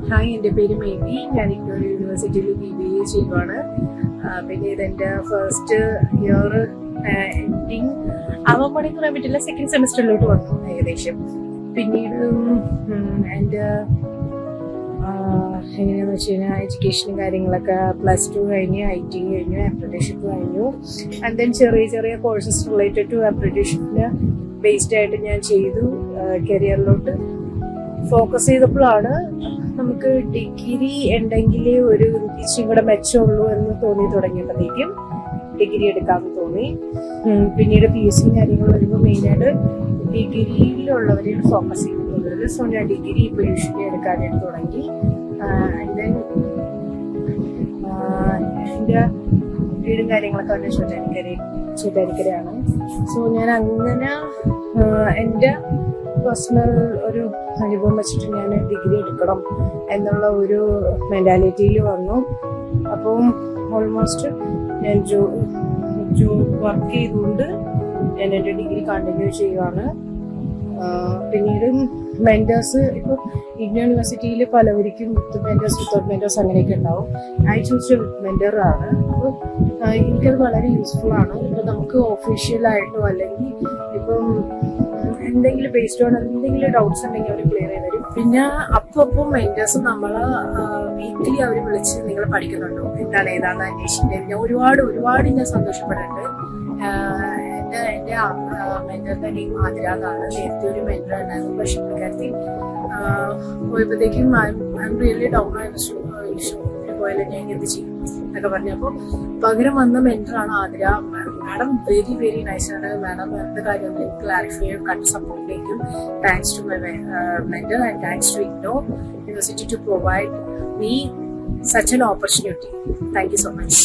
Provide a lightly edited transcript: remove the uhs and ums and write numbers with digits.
Hi, എൻ്റെ പേര് maybe. ഞാൻ ഇഗ്നോർ യൂണിവേഴ്സിറ്റിയിൽ BBA ചെയ്യുവാണ്. പിന്നെ ഇതെൻ്റെ ഫസ്റ്റ് ഇയർ എൻഡിങ് ആവാൻ പണി പറയാൻ പറ്റില്ല, സെക്കൻഡ് സെമിസ്റ്ററിലോട്ട് വന്നു ഏകദേശം. പിന്നീട് എൻ്റെ എങ്ങനെയാണെന്ന് വെച്ച് കഴിഞ്ഞാൽ എഡ്യൂക്കേഷനും കാര്യങ്ങളൊക്കെ +2 കഴിഞ്ഞ് IT കഴിഞ്ഞു, അപ്രന്റീഷിപ്പ് കഴിഞ്ഞു. ആൻഡ് ദെൻ ചെറിയ ചെറിയ കോഴ്സസ് റിലേറ്റഡ് ടു അപ്രന്റീഷിപ്പിന് ബേസ്ഡ് ആയിട്ട് ഞാൻ ചെയ്തു. കരിയറിലോട്ട് ഫോക്കസ് ചെയ്തപ്പോഴാണ് നമുക്ക് ഡിഗ്രി ഉണ്ടെങ്കിൽ ഒരു ഇച്ചിരി കൂടെ മെച്ചമുള്ളൂ എന്ന് തോന്നി തുടങ്ങിയപ്പോഴത്തേക്കും ഡിഗ്രി എടുക്കാമെന്ന് തോന്നി. പിന്നീട് PSC കാര്യങ്ങൾ വരുമ്പോൾ മെയിനായിട്ട് ഡിഗ്രിയിലുള്ളവരെയാണ് ഫോക്കസ് ചെയ്യുന്നത്. സോ ഞാൻ ഡിഗ്രി ഇപ്പോൾ യൂഷ്വലി എടുക്കാനായിട്ട് തുടങ്ങി. ആൻഡ് ദെൻ എൻ്റെ വീടും കാര്യങ്ങളൊക്കെ വന്ന് ചോറ്റാനിക്കരയാണ്. സോ ഞാൻ അങ്ങനെ എൻ്റെ പേഴ്സണൽ ഒരു അനുഭവം വെച്ചിട്ട് ഞാൻ ഡിഗ്രി എടുക്കണം എന്നുള്ള ഒരു മെൻറ്റാലിറ്റിയിൽ വന്നു. അപ്പം ഓൾമോസ്റ്റ് ഞാൻ വർക്ക് ചെയ്തുകൊണ്ട് ഞാൻ എൻ്റെ ഡിഗ്രി കണ്ടിന്യൂ ചെയ്യുകയാണ്. പിന്നീട് മെൻറ്റേഴ്സ് ഇപ്പോൾ ഇഗ്നോർ യൂണിവേഴ്സിറ്റിയിൽ പലവർക്കും വിത്തൗട്ട് മെൻറ്റേഴ്സ് അങ്ങനെയൊക്കെ ഉണ്ടാവും. ഐ ചൂസ് മെൻറ്ററാണ്. അപ്പോൾ എനിക്കത് വളരെ യൂസ്ഫുൾ ആണ്. ഇപ്പോൾ നമുക്ക് ഒഫീഷ്യലായിട്ടോ അല്ലെങ്കിൽ ഇപ്പം എന്തെങ്കിലും ബേസ്ഡ് ഓൺ എന്തെങ്കിലും ഡൗട്ട്സ് ഉണ്ടെങ്കിൽ അവർ ക്ലിയർ ചെയ്ത് തരും. പിന്നെ അപ്പം മെൻറ്റേഴ്സ് നമ്മളെ വീക്കിലി അവർ വിളിച്ച് നിങ്ങൾ പഠിക്കുന്നുണ്ടോ, എന്താണ് ഏതാണ് അന്വേഷിക്കുന്നത്. ഞാൻ ഒരുപാട് ഞാൻ സന്തോഷപ്പെടുന്നുണ്ട്. എൻ്റെ മെൻറ്ററിൻ്റെ നെയിം ആതിര എന്നാണ്. നേരത്തെ ഒരു മെൻറ്റർ ഉണ്ടായിരുന്നു, പക്ഷേ പുള്ളിക്കാരത്തി പോയപ്പോഴത്തേക്കും ഐ എം റിയലി ഡൗൺ ആയിരുന്നു. പോയാലും ഞാൻ എന്ത് ചെയ്യും എന്നൊക്കെ പറഞ്ഞപ്പോൾ പകരം വന്ന മെൻറ്ററാണ് Athira. Madam very very nice ആണ്. മാഡം എന്ത് കാര്യം ക്ലാരിഫൈ കണ്ട് സപ്പോർട്ടിലേക്കും thanks to my mentor and thanks to ഇഗ്നോർ university to provide me such an opportunity. Thank you so much.